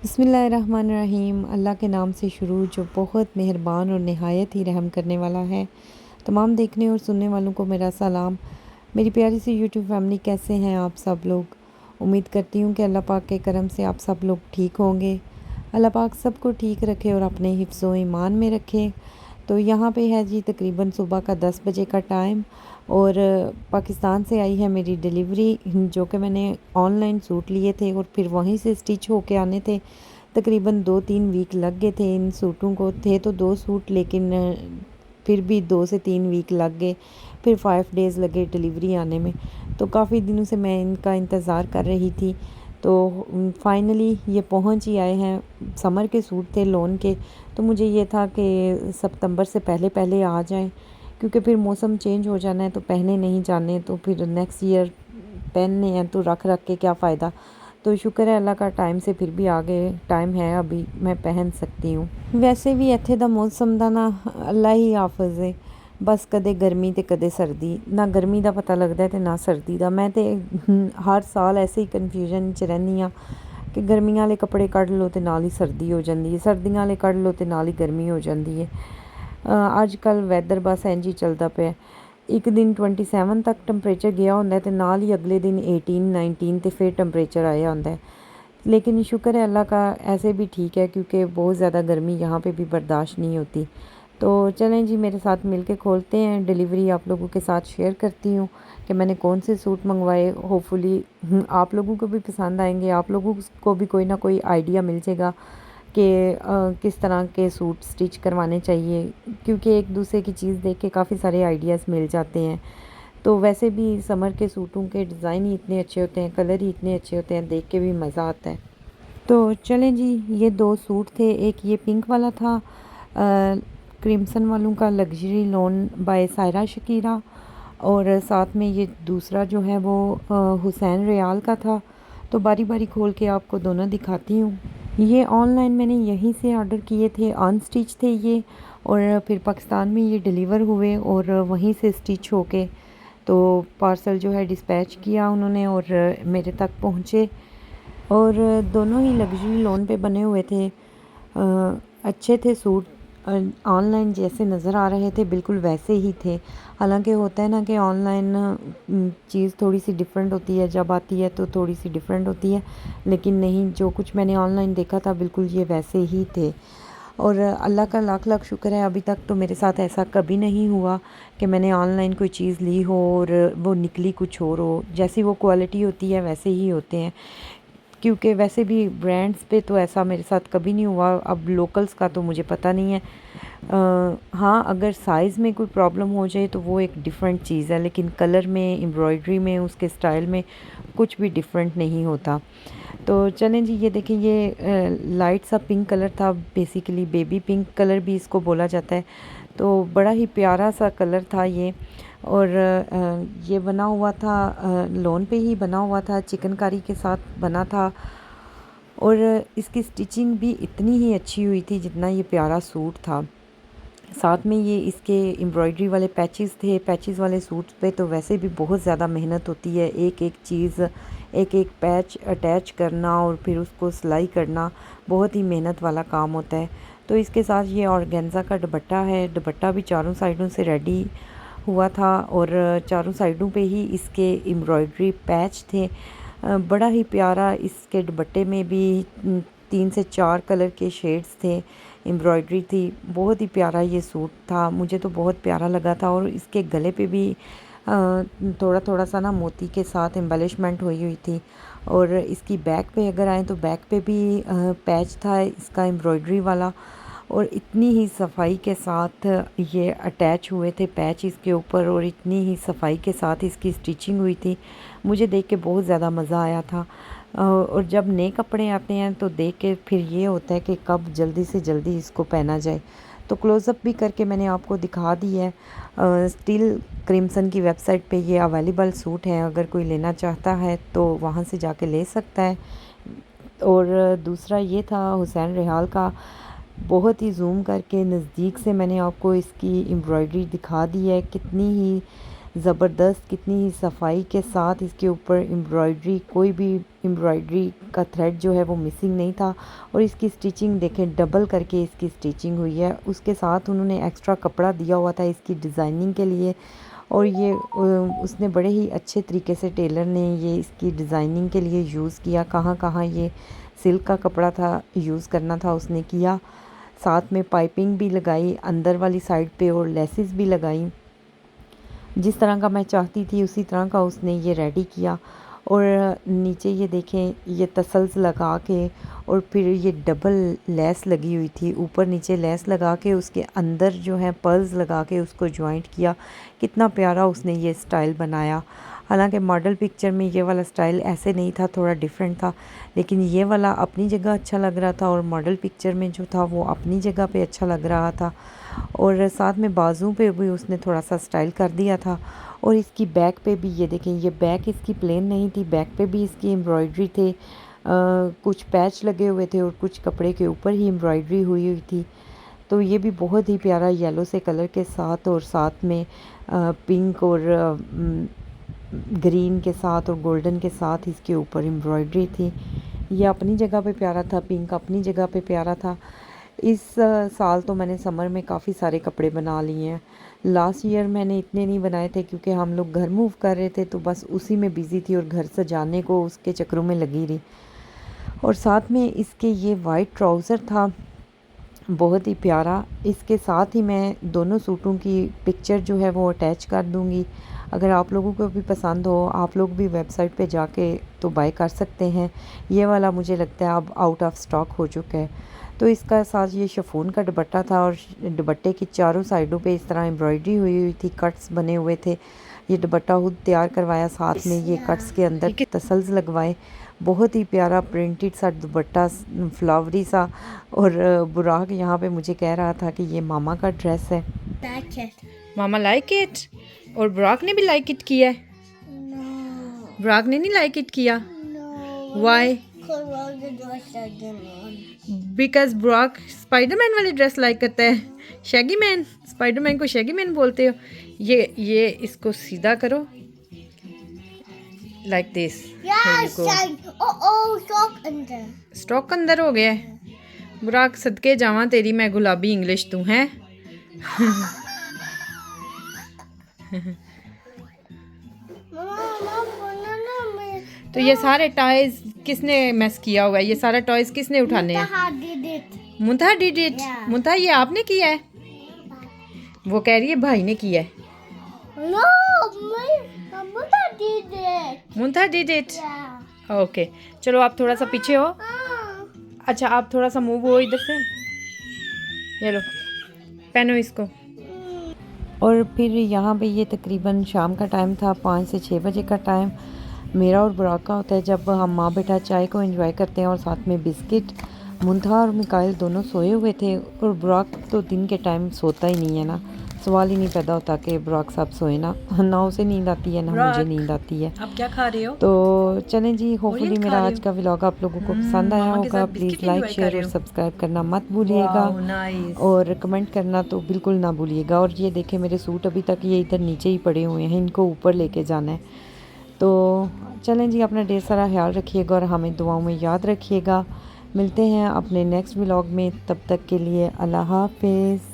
बिस्मिल्लाहिर्रहमानिर्रहीम। अल्लाह के नाम से शुरू जो बहुत मेहरबान और नहायत ही रहम करने वाला है। तमाम देखने और सुनने वालों को मेरा सलाम। मेरी प्यारी सी यूट्यूब फैमिली, कैसे हैं आप सब लोग? उम्मीद करती हूँ कि अल्लाह पाक के करम से आप सब लोग ठीक होंगे। अल्लाह पाक सबको ठीक रखे और अपने हिफ्ज़ व ईमान में रखे। तो यहाँ पे है जी तकरीबन सुबह का 10 बजे का टाइम, और पाकिस्तान से आई है मेरी डिलीवरी, जो कि मैंने ऑनलाइन सूट लिए थे और फिर वहीं से स्टिच होके आने थे। तकरीबन 2-3 वीक लग गए थे इन सूटों को। थे तो 2 सूट, लेकिन फिर भी 2 से 3 वीक लग गए। फिर 5 डेज़ लगे डिलीवरी आने में। तो काफ़ी दिनों से मैं इनका इंतज़ार कर रही थी। तो फाइनली ये पहुंच ही आए हैं। समर के सूट थे, लोन के। तो मुझे ये था कि सितंबर से पहले पहले आ जाएं, क्योंकि फिर मौसम चेंज हो जाना है तो पहने नहीं जाने, तो फिर नेक्स्ट ईयर पहनने हैं तो रख रख के क्या फ़ायदा। तो शुक्र है अल्लाह का, टाइम से फिर भी आगे टाइम है, अभी मैं पहन सकती हूँ। वैसे भी ਇੱਥੇ ਦਾ मौसम ਦਾ ना अल्लाह ही हाफिज़ है। बस कदे गर्मी ते कदे सर्दी, ना गर्मी का पता लगता है तो ना सर्दी का। मैं तो हर साल ऐसे ही कन्फ्यूजन च रहनी हाँ कि गर्मियां वाले कपड़े कढ़ लो तो नाल ही सर्दी हो जाती है, सर्दियां वाले कढ़ लो तो नाल ही गर्मी हो जाती है। अजकल वैदर बस इंज ही चलता पे। एक दिन 27 तक टंपरेचर गया होंदा ते नाल ही अगले दिन 18-19 ते फिर टंपरेचर आया होंदा है। लेकिन शुक्र है अल्लाह का, ऐसे भी ठीक है, क्योंकि बहुत ज़्यादा गर्मी यहाँ पे भी बर्दाश्त नहीं होती। तो चलें जी, मेरे साथ मिलके खोलते हैं। डिलीवरी आप लोगों के साथ शेयर करती हूँ कि मैंने कौन से सूट मंगवाए। होपफुली आप लोगों को भी पसंद आएंगे, आप लोगों को भी कोई ना कोई आइडिया मिल जाएगा कि किस तरह के सूट स्टिच करवाने चाहिए, क्योंकि एक दूसरे की चीज़ देख के काफ़ी सारे आइडियाज़ मिल जाते हैं। तो वैसे भी समर के सूटों के डिज़ाइन ही इतने अच्छे होते हैं, कलर ही इतने अच्छे होते हैं, देख के भी मज़ा आता है। तो चलें जी, ये 2 सूट थे। एक ये पिंक वाला था, क्रिम्सन वालों का, luxury loan by Saira Shakira. और साथ में ये दूसरा जो है वो हुसैन रियाल का था। तो बारी बारी खोल के आपको दोनों दिखाती हूँ। ये ऑनलाइन मैंने यहीं से ऑर्डर किए थे, अनस्टिच थे ये, और फिर पाकिस्तान में ये डिलीवर हुए और वहीं से स्टिच होके तो पार्सल जो है डिस्पैच किया उन्होंने और मेरे तक पहुँचे। और दोनों ही लग्जरी लोन पे बने हुए थे। अच्छे थे सूट, ऑनलाइन जैसे नज़र आ रहे थे बिल्कुल वैसे ही थे। हालांकि होता है ना कि ऑनलाइन चीज़ थोड़ी सी डिफरेंट होती है, जब आती है तो थोड़ी सी डिफरेंट होती है, लेकिन नहीं, जो कुछ मैंने ऑनलाइन देखा था बिल्कुल ये वैसे ही थे। और अल्लाह का लाख लाख शुक्र है, अभी तक तो मेरे साथ ऐसा कभी नहीं हुआ कि मैंने ऑनलाइन कोई चीज़ ली हो और वो निकली कुछ और हो। जैसी वो क्वालिटी होती है वैसे ही होते हैं, क्योंकि वैसे भी ब्रांड्स पे तो ऐसा मेरे साथ कभी नहीं हुआ। अब लोकल्स का तो मुझे पता नहीं है। हाँ, अगर साइज़ में कोई प्रॉब्लम हो जाए तो वो एक डिफरेंट चीज़ है, लेकिन कलर में, एम्ब्रॉयडरी में, उसके स्टाइल में कुछ भी डिफरेंट नहीं होता। तो चलें जी, ये देखिए, ये लाइट सा पिंक कलर था, बेसिकली बेबी पिंक कलर भी इसको बोला जाता है। तो बड़ा ही प्यारा सा कलर था ये। और ये बना हुआ था, लोन पे ही बना हुआ था, चिकनकारी के साथ बना था। और इसकी स्टिचिंग भी इतनी ही अच्छी हुई थी जितना ये प्यारा सूट था। साथ में ये इसके एम्ब्रॉयडरी वाले पैचेस थे। पैचेस वाले सूट पे तो वैसे भी बहुत ज़्यादा मेहनत होती है, एक एक चीज़, एक एक पैच अटैच करना और फिर उसको सिलाई करना बहुत ही मेहनत वाला काम होता है। तो इसके साथ ये ऑर्गेन्जा का दुपट्टा है। दुपट्टा भी चारों साइडों से रेडी हुआ था और चारों साइडों पे ही इसके एम्ब्रॉयडरी पैच थे। बड़ा ही प्यारा, इसके दुपट्टे में भी 3 से 4 कलर के शेड्स थे, एम्ब्रॉयडरी थी। बहुत ही प्यारा ये सूट था, मुझे तो बहुत प्यारा लगा था। और इसके गले पे भी थोड़ा थोड़ा सा ना मोती के साथ एम्बेलिशमेंट हुई हुई थी। और इसकी बैक पे अगर आए तो बैक पे भी पैच था इसका एम्ब्रॉयडरी वाला, और इतनी ही सफाई के साथ ये अटैच हुए थे पैच इसके ऊपर, और इतनी ही सफाई के साथ इसकी स्टिचिंग हुई थी। मुझे देख के बहुत ज़्यादा मज़ा आया था। और जब नए कपड़े आते हैं तो देख के फिर ये होता है कि कब जल्दी से जल्दी इसको पहना जाए। तो क्लोज़अप भी करके मैंने आपको दिखा दी है। स्टिल क्रिम्सन की वेबसाइट पे ये अवेलेबल सूट है, अगर कोई लेना चाहता है तो वहाँ से जाके ले सकता है। और दूसरा ये था हुसैन रिहाल का। बहुत ही जूम करके नज़दीक से मैंने आपको इसकी एम्ब्रॉयडरी दिखा दी है, कितनी ही ज़बरदस्त, कितनी ही सफाई के साथ इसके ऊपर एम्ब्रॉयडरी, कोई भी एम्ब्रॉयडरी का थ्रेड जो है वो मिसिंग नहीं था। और इसकी स्टिचिंग देखें, डबल करके इसकी स्टिचिंग हुई है। उसके साथ उन्होंने एक्स्ट्रा कपड़ा दिया हुआ था इसकी डिज़ाइनिंग के लिए, और ये उसने बड़े ही अच्छे तरीके से टेलर ने ये इसकी डिज़ाइनिंग के लिए यूज़ किया। कहाँ कहाँ ये सिल्क का कपड़ा था यूज़ करना था उसने किया। साथ में पाइपिंग भी लगाई अंदर वाली साइड पे और लेसेस भी लगाई। जिस तरह का मैं चाहती थी उसी तरह का उसने ये रेडी किया। और नीचे ये देखें, ये तसल्स लगा के और फिर ये डबल लेस लगी हुई थी, ऊपर नीचे लेस लगा के उसके अंदर जो है पर्ल्स लगा के उसको जॉइंट किया। कितना प्यारा उसने ये स्टाइल बनाया। हालांकि मॉडल पिक्चर में ये वाला स्टाइल ऐसे नहीं था, थोड़ा डिफरेंट था, लेकिन ये वाला अपनी जगह अच्छा लग रहा था और मॉडल पिक्चर में जो था वो अपनी जगह पे अच्छा लग रहा था। और साथ में बाजू पे भी उसने थोड़ा सा स्टाइल कर दिया था। और इसकी बैक पे भी ये देखें, ये बैक इसकी प्लेन नहीं थी, बैक पे भी इसकी एम्ब्रॉयडरी थे। कुछ पैच लगे हुए थे और कुछ कपड़े के ऊपर ही एम्ब्रॉयडरी हुई हुई थी। तो ये भी बहुत ही प्यारा येलो से कलर के साथ, और साथ में पिंक और ग्रीन के साथ और गोल्डन के साथ इसके ऊपर एम्ब्रॉयडरी थी। ये अपनी जगह पे प्यारा था, पिंक अपनी जगह पे प्यारा था। इस साल तो मैंने समर में काफ़ी सारे कपड़े बना लिए हैं। लास्ट ईयर मैंने इतने नहीं बनाए थे क्योंकि हम लोग घर मूव कर रहे थे, तो बस उसी में बिज़ी थी और घर सजाने को उसके चक्रों में लगी रही। और साथ में इसके ये वाइट ट्राउज़र था, बहुत ही प्यारा। इसके साथ ही मैं दोनों सूटों की पिक्चर जो है वो अटैच कर दूँगी। अगर आप लोगों को भी पसंद हो, आप लोग भी वेबसाइट पे जाके तो बाय कर सकते हैं। ये वाला मुझे लगता है अब आउट ऑफ स्टॉक हो चुका है। तो इसका साथ ये शिफॉन का दुपट्टा था और दुपट्टे की चारों साइडों पे इस तरह एम्ब्रॉयडरी हुई हुई थी, कट्स बने हुए थे। ये दुपट्टा खुद तैयार करवाया, साथ में ये कट्स के अंदर तसल्स लगवाए। बहुत ही प्यारा प्रिंटेड सा दुपट्टा, फ्लावरी सा। और बुराक यहाँ पे मुझे कह रहा था कि ये मामा का ड्रेस है। मामा लाइक इट, और बुराक ने भी लाइक इट किया है। बुराक ने नहीं लाइक इट किया। वाई? बिकॉज बुराक स्पाइडरमैन वाली ड्रेस लाइक करता है। शैगी मैन, स्पाइडरमैन को शैगी मैन बोलते हो। ये इसको सीधा करो लाइक दिस। स्टॉक अंदर हो गया है। बुराक सदके जावा तेरी मैं गुलाबी इंग्लिश तू है। तो ये सारे टॉयज किसने मैस किया हुआ है? ये सारा टॉयज किसने उठाने हैं? Muntha did it. मुंथा ये आपने किया है? वो कह रही है भाई ने किया है। Muntha did it. ओके, चलो आप थोड़ा सा पीछे हो। अच्छा, आप थोड़ा सा मूव हो इधर से। ये लो, पहनो इसको। और फिर यहाँ पे ये तकरीबन शाम का टाइम था, 5 से 6 बजे का टाइम मेरा और बुराक का होता है, जब हम माँ बेटा चाय को एंजॉय करते हैं और साथ में बिस्किट। मुंथा और मिकाइल दोनों सोए हुए थे, और बुराक तो दिन के टाइम सोता ही नहीं है ना, सवाल ही नहीं पैदा होता कि बुराक साहब सोए ना। ना उसे नींद आती है ना मुझे नींद आती है। आप क्या खा रहे हो? तो चलें जी, होपफुली मेरा आज का व्लॉग आप लोगों को पसंद आया होगा। प्लीज़ लाइक, शेयर और सब्सक्राइब करना मत भूलिएगा, और कमेंट करना तो बिल्कुल ना भूलिएगा। और ये देखें, मेरे सूट अभी तक ये इधर नीचे ही पड़े हुए हैं, इनको ऊपर लेके जाना है। तो चलें जी, अपना ढेर सारा ख्याल रखिएगा और हमें दुआओं में याद रखिएगा। मिलते हैं अपने नेक्स्ट व्लॉग में, तब तक के लिए अल्लाह हाफिज़।